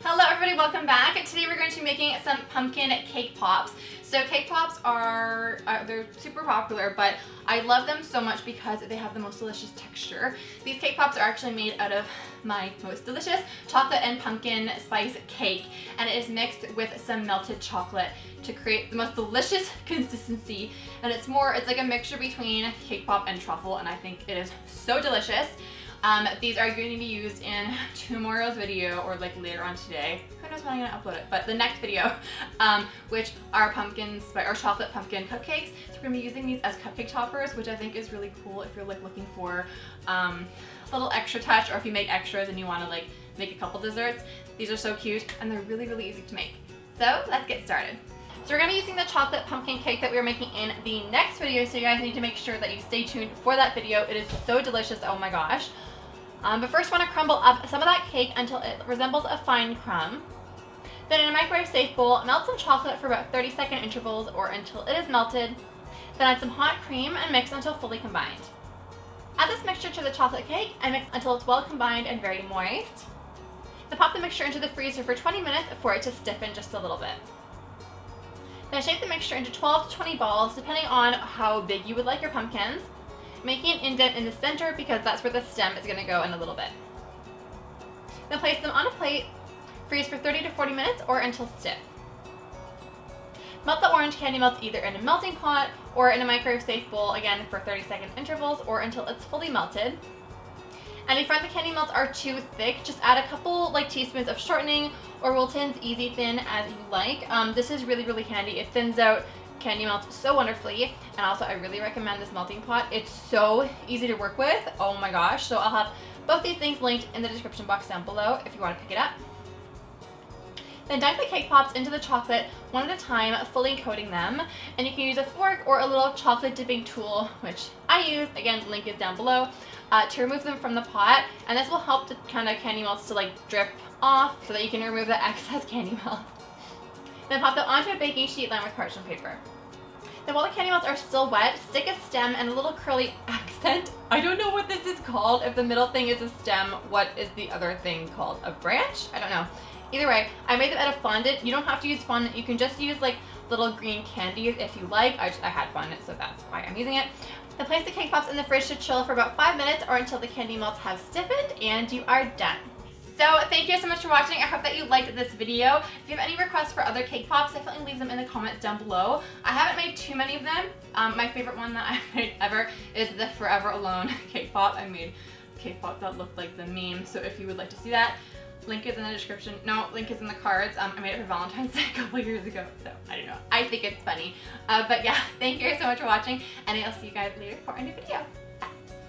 Hello everybody, welcome back. Today we're going to be making some pumpkin cake pops. So cake pops are, they're super popular, but I love them so much because they have the most delicious texture. These cake pops are actually made out of my most delicious chocolate and pumpkin spice cake, and it is mixed with some melted chocolate to create the most delicious consistency. And it's like a mixture between cake pop and truffle, and I think it is so delicious. These are going to be used in tomorrow's video or like later on today. Who knows when I'm going to upload it, but the next video, which are chocolate pumpkin cupcakes. So we're going to be using these as cupcake toppers, which I think is really cool if you're like looking for a little extra touch, or if you make extras and you want to like make a couple desserts. These are so cute and they're really, really easy to make. So let's get started. So we're going to be using the chocolate pumpkin cake that we were making in the next video, so you guys need to make sure that you stay tuned for that video. It is so delicious, oh my gosh. But first want to crumble up some of that cake until it resembles a fine crumb. Then in a microwave safe bowl, melt some chocolate for about 30-second intervals or until it is melted. Then add some hot cream and mix until fully combined. Add this mixture to the chocolate cake and mix until it's well combined and very moist. Then pop the mixture into the freezer for 20 minutes for it to stiffen just a little bit. Then shape the mixture into 12 to 20 balls depending on how big you would like your pumpkins, making an indent in the center because that's where the stem is going to go in a little bit. Then place them on a plate, freeze for 30 to 40 minutes or until stiff. Melt the orange candy melts either in a melting pot or in a microwave safe bowl, again for 30-second intervals or until it's fully melted. And if you find the candy melts are too thick, just add a couple teaspoons of shortening or Wilton EZ Thin as you like. This is really, really handy. It thins out candy melts so wonderfully, and also I really recommend this melting pot. It's so easy to work with, oh my gosh. So I'll have both these things linked in the description box down below if you want to pick it up. Then dunk the cake pops into the chocolate one at a time, fully coating them, and you can use a fork or a little chocolate dipping tool, which I use, again the link is down below, to remove them from the pot, and this will help the kind of candy melts to drip off so that you can remove the excess candy melts. Then pop them onto a baking sheet lined with parchment paper. Then while the candy melts are still wet, stick a stem and a little curly accent. I don't know what this is called. If the middle thing is a stem, what is the other thing called? A branch? I don't know. Either way, I made them out of fondant. You don't have to use fondant. You can just use little green candies if you like. I had fondant, so that's why I'm using it. Then place the cake pops in the fridge to chill for about 5 minutes or until the candy melts have stiffened, and you are done. So thank you so much for watching. I hope that you liked this video. If you have any requests for other cake pops, definitely leave them in the comments down below. I haven't made too many of them. My favorite one that I've made ever is the Forever Alone cake pop. I made a cake pop that looked like the meme, so if you would like to see that, link is in the description. No, link is in the cards. I made it for Valentine's Day a couple years ago, so I don't know. I think it's funny. But yeah, thank you so much for watching, and I'll see you guys later for a new video.